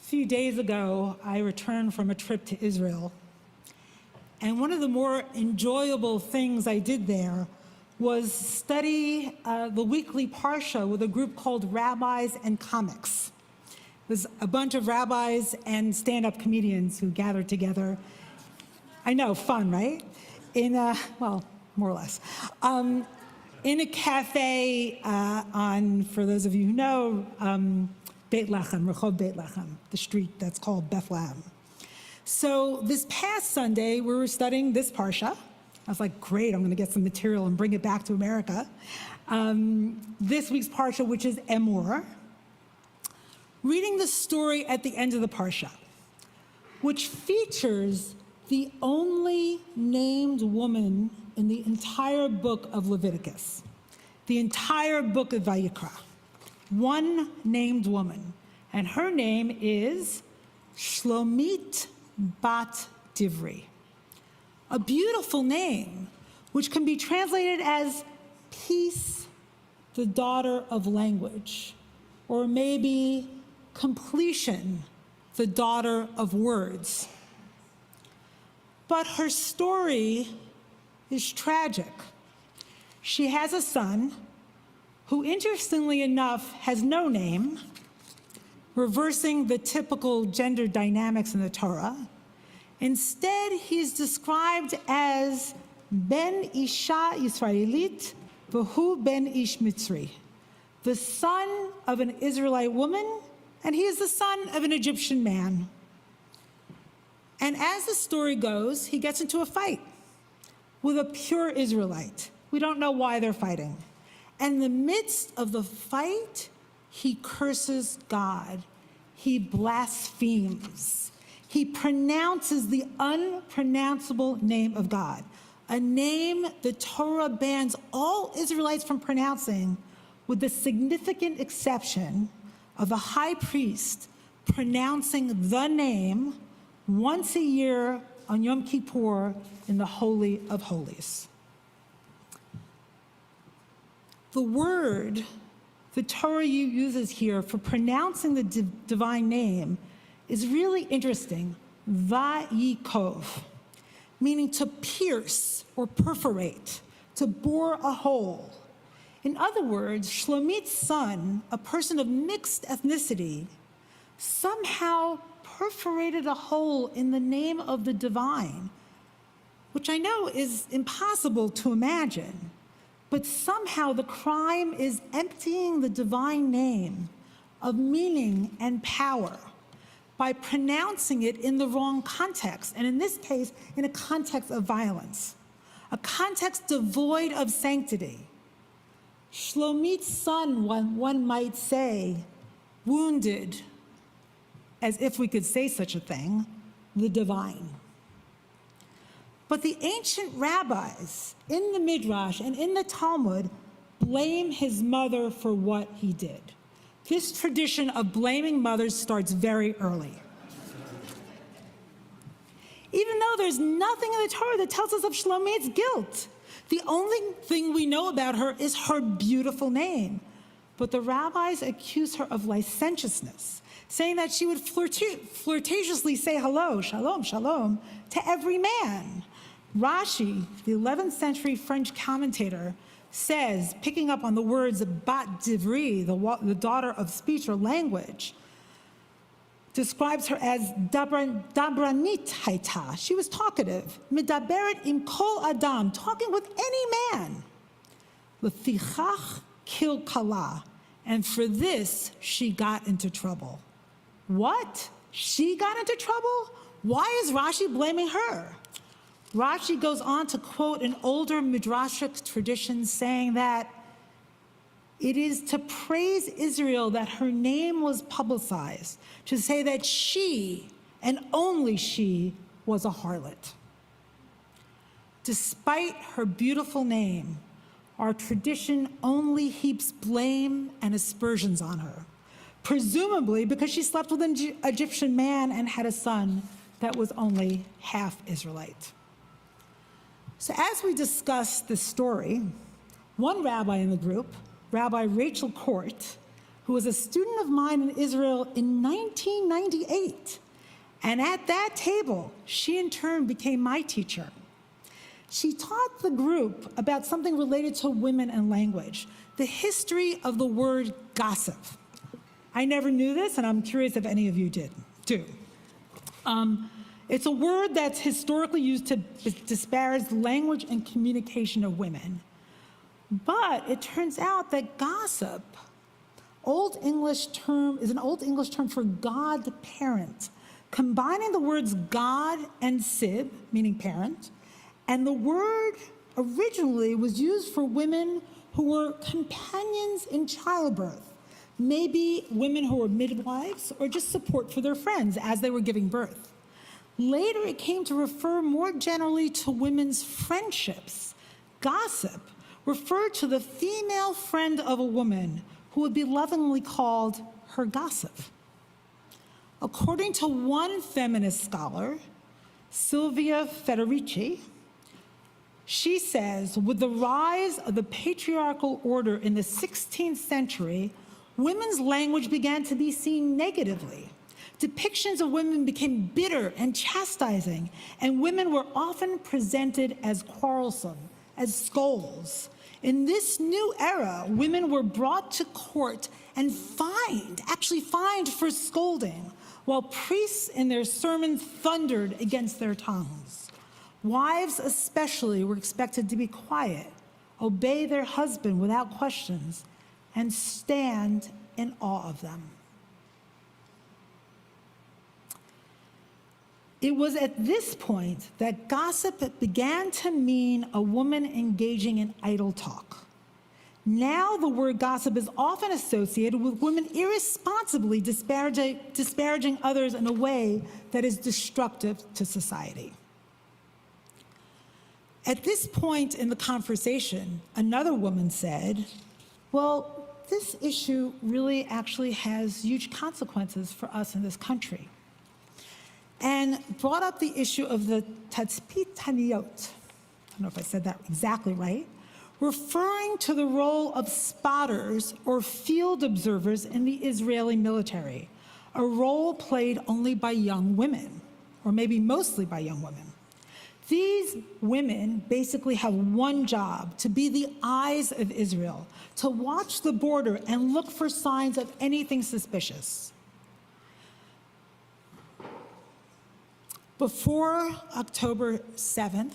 few days ago, I returned from a trip to Israel. And one of the more enjoyable things I did there was study the weekly Parsha with a group called Rabbis and Comics. It was a bunch of rabbis and stand-up comedians who gathered together. I know, fun, right? Well, more or less. In a cafe on, for those of you who know, Beit Lechem, Rehov Beit Lechem, the street that's called Bethlehem. So this past Sunday, we were studying this Parsha. I was like, great, I'm gonna get some material and bring it back to America. This week's Parsha, which is Emor, reading the story at the end of the Parsha, which features the only named woman in the entire book of Leviticus, the entire book of Vayikra. One named woman, and her name is Shlomit Bat Divri. A beautiful name, which can be translated as peace, the daughter of language, or maybe completion, the daughter of words. But her story is tragic. She has a son who, interestingly enough, has no name, reversing the typical gender dynamics in the Torah. Instead, he's described as Ben Isha Yisraelit v'hu Ben Ish Mitzri, the son of an Israelite woman, and he is the son of an Egyptian man. And as the story goes, he gets into a fight with a pure Israelite. We don't know why they're fighting. And in the midst of the fight, he curses God. He blasphemes. He pronounces the unpronounceable name of God, a name the Torah bans all Israelites from pronouncing, with the significant exception of the high priest pronouncing the name once a year on Yom Kippur in the Holy of Holies. The word the Torah uses here for pronouncing the divine name is really interesting, va'yikov, meaning to pierce or perforate, to bore a hole. In other words, Shlomit's son, a person of mixed ethnicity, somehow perforated a hole in the name of the divine, which I know is impossible to imagine. But somehow the crime is emptying the divine name of meaning and power by pronouncing it in the wrong context, and in this case, in a context of violence, a context devoid of sanctity. Shlomit's son, one might say, wounded, as if we could say such a thing, the divine. But the ancient rabbis in the Midrash and in the Talmud blame his mother for what he did. This tradition of blaming mothers starts very early. Even though there's nothing in the Torah that tells us of Shlomit's guilt. The only thing we know about her is her beautiful name. But the rabbis accuse her of licentiousness, saying that she would flirtatiously say hello, shalom, shalom, to every man. Rashi, the 11th century French commentator, says, picking up on the words bat divri, the daughter of speech or language, describes her as dabranit haita. She was talkative. Medaberet im kol adam, talking with any man. Lefichach kil kala, and for this she got into trouble. What? She got into trouble? Why is Rashi blaming her? Rashi goes on to quote an older midrashic tradition saying that it is to praise Israel that her name was publicized, to say that she, and only she, was a harlot. Despite her beautiful name, our tradition only heaps blame and aspersions on her, presumably because she slept with an Egyptian man and had a son that was only half Israelite. So as we discuss this story, one rabbi in the group, Rabbi Rachel Court, who was a student of mine in Israel in 1998. And at that table, she in turn became my teacher. She taught the group about something related to women and language, the history of the word gossip. I never knew this, and I'm curious if any of you do. It's a word that's historically used to disparage the language and communication of women. But it turns out that gossip, is an Old English term for godparent, combining the words God and sib, meaning parent, and the word originally was used for women who were companions in childbirth, maybe women who were midwives or just support for their friends as they were giving birth. Later, it came to refer more generally to women's friendships. Gossip referred to the female friend of a woman who would be lovingly called her gossip. According to one feminist scholar, Silvia Federici, she says, with the rise of the patriarchal order in the 16th century, women's language began to be seen negatively. Depictions of women became bitter and chastising, and women were often presented as quarrelsome, as scolds. In this new era, women were brought to court and actually fined for scolding, while priests in their sermons thundered against their tongues. Wives especially were expected to be quiet, obey their husband without questions, and stand in awe of them. It was at this point that gossip began to mean a woman engaging in idle talk. Now the word gossip is often associated with women irresponsibly disparaging others in a way that is destructive to society. At this point in the conversation, another woman said, well, this issue really actually has huge consequences for us in this country, and brought up the issue of the tatzpitaniyot. I don't know if I said that exactly right, referring to the role of spotters or field observers in the Israeli military, a role played only by young women, or maybe mostly by young women. These women basically have one job: to be the eyes of Israel, to watch the border and look for signs of anything suspicious. Before October 7th,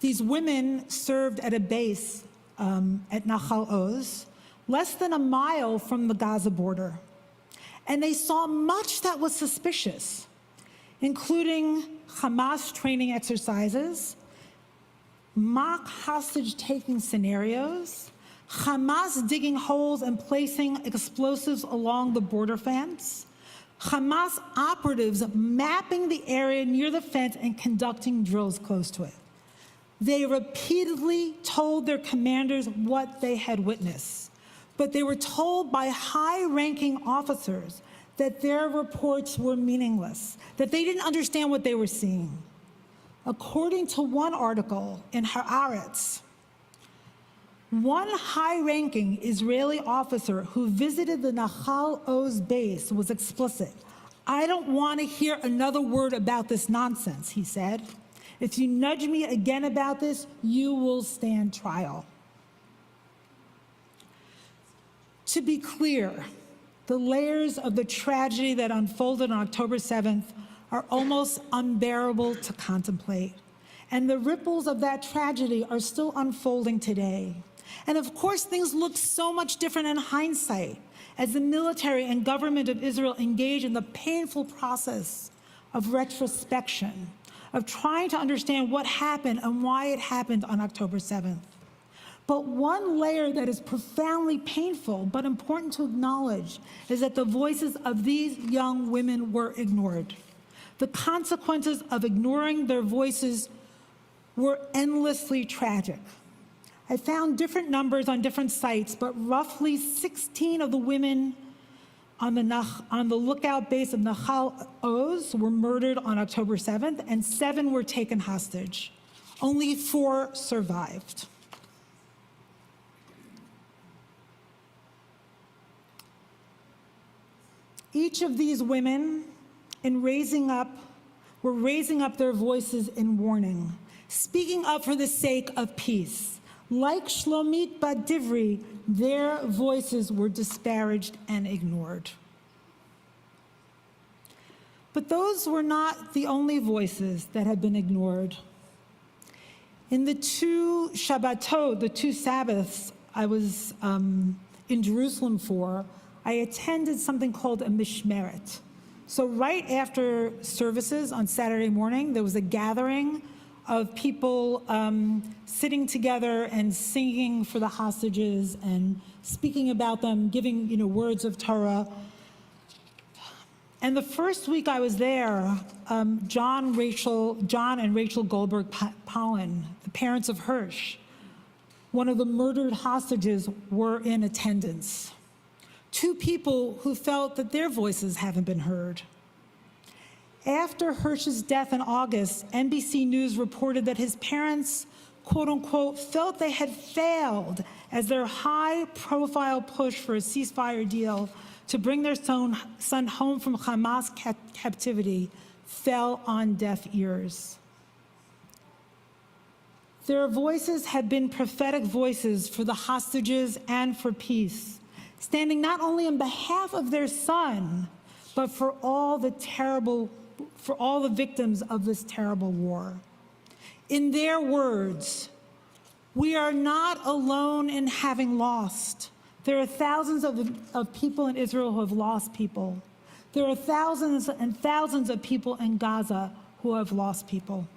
these women served at a base at Nahal Oz, less than a mile from the Gaza border. And they saw much that was suspicious, including Hamas training exercises, mock hostage-taking scenarios, Hamas digging holes and placing explosives along the border fence, Hamas operatives mapping the area near the fence and conducting drills close to it. They repeatedly told their commanders what they had witnessed, but they were told by high-ranking officers that their reports were meaningless, that they didn't understand what they were seeing. According to one article in Haaretz, one high-ranking Israeli officer who visited the Nahal Oz base was explicit. "I don't want to hear another word about this nonsense," he said. "If you nudge me again about this, you will stand trial." To be clear, the layers of the tragedy that unfolded on October 7th are almost unbearable to contemplate. And the ripples of that tragedy are still unfolding today. And of course, things look so much different in hindsight as the military and government of Israel engage in the painful process of retrospection, of trying to understand what happened and why it happened on October 7th. But one layer that is profoundly painful but important to acknowledge is that the voices of these young women were ignored. The consequences of ignoring their voices were endlessly tragic. I found different numbers on different sites, but roughly 16 of the women on the lookout base of Nahal Oz were murdered on October 7th, and 7 were taken hostage. Only 4 survived. Each of these women were raising up their voices in warning, speaking up for the sake of peace. Like Shlomit bat Divri, their voices were disparaged and ignored. But those were not the only voices that had been ignored. In the 2 Shabbatot, the 2 Sabbaths I was in Jerusalem for, I attended something called a mishmeret. So right after services on Saturday morning, there was a gathering of people sitting together and singing for the hostages and speaking about them, giving words of Torah. And the first week I was there, John and Rachel Goldberg-Pollen, the parents of Hirsch, one of the murdered hostages, were in attendance. 2 people who felt that their voices haven't been heard. After Hirsch's death in August, NBC News reported that his parents, quote unquote, felt they had failed as their high-profile push for a ceasefire deal to bring their son home from Hamas captivity fell on deaf ears. Their voices had been prophetic voices for the hostages and for peace, standing not only on behalf of their son, but for all the victims of this terrible war. In their words, "We are not alone in having lost. There are thousands of people in Israel who have lost people. There are thousands and thousands of people in Gaza who have lost people."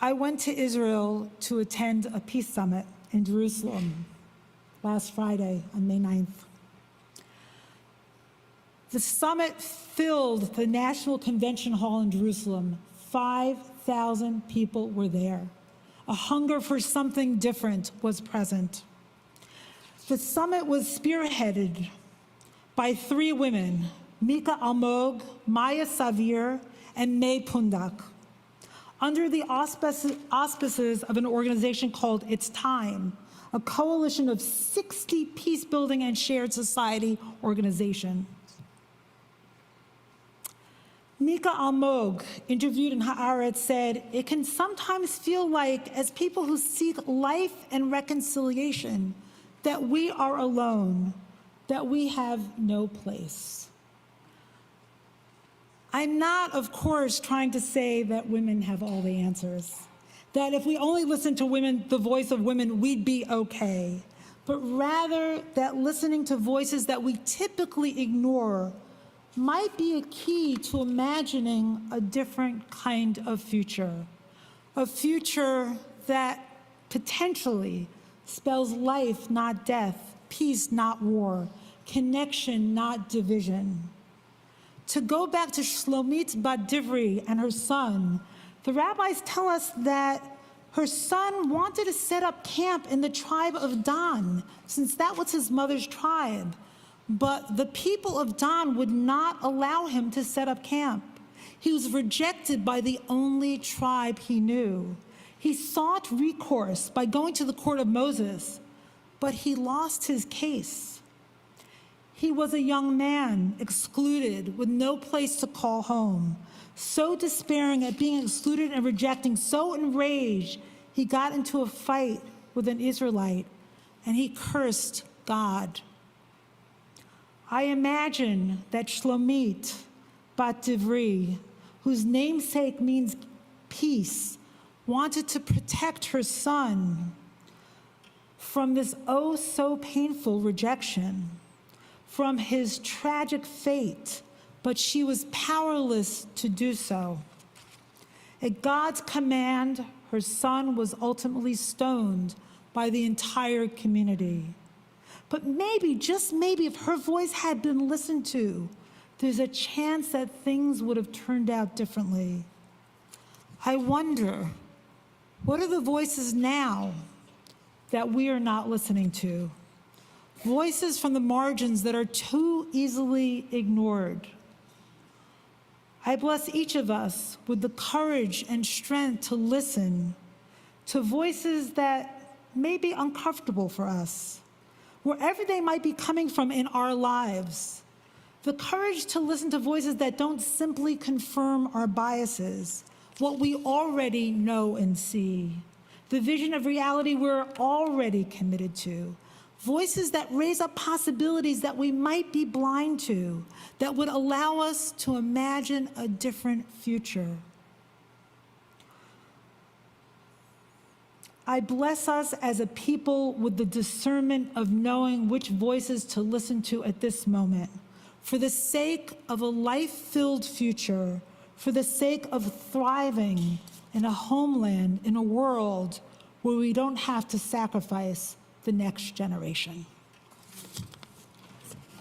I went to Israel to attend a peace summit in Jerusalem last Friday on May 9th. The summit filled the National Convention Hall in Jerusalem. 5,000 people were there. A hunger for something different was present. The summit was spearheaded by 3 women, Mika Almog, Maya Savir, and May Pundak, under the auspices of an organization called It's Time, a coalition of 60 peace-building and shared society organizations. Mika Almog, interviewed in Haaretz, said, "It can sometimes feel like, as people who seek life and reconciliation, that we are alone, that we have no place." I'm not, of course, trying to say that women have all the answers, that if we only listen to women, the voice of women, we'd be okay, but rather that listening to voices that we typically ignore might be a key to imagining a different kind of future, a future that potentially spells life, not death, peace, not war, connection, not division. To go back to Shlomit bat Divri and her son, the rabbis tell us that her son wanted to set up camp in the tribe of Dan, since that was his mother's tribe. But the people of Dan would not allow him to set up camp. He was rejected by the only tribe he knew. He sought recourse by going to the court of Moses, but he lost his case. He was a young man, excluded, with no place to call home. So despairing at being excluded and rejecting, so enraged, he got into a fight with an Israelite, and he cursed God. I imagine that Shlomit bat Divri, whose namesake means peace, wanted to protect her son from this oh so painful rejection, from his tragic fate, but she was powerless to do so. At God's command, her son was ultimately stoned by the entire community. But maybe, just maybe, if her voice had been listened to, there's a chance that things would have turned out differently. I wonder, what are the voices now that we are not listening to? Voices from the margins that are too easily ignored. I bless each of us with the courage and strength to listen to voices that may be uncomfortable for us, wherever they might be coming from in our lives. The courage to listen to voices that don't simply confirm our biases, what we already know and see. The vision of reality we're already committed to. Voices that raise up possibilities that we might be blind to, that would allow us to imagine a different future. I bless us as a people with the discernment of knowing which voices to listen to at this moment, for the sake of a life-filled future, for the sake of thriving in a homeland, in a world where we don't have to sacrifice the next generation.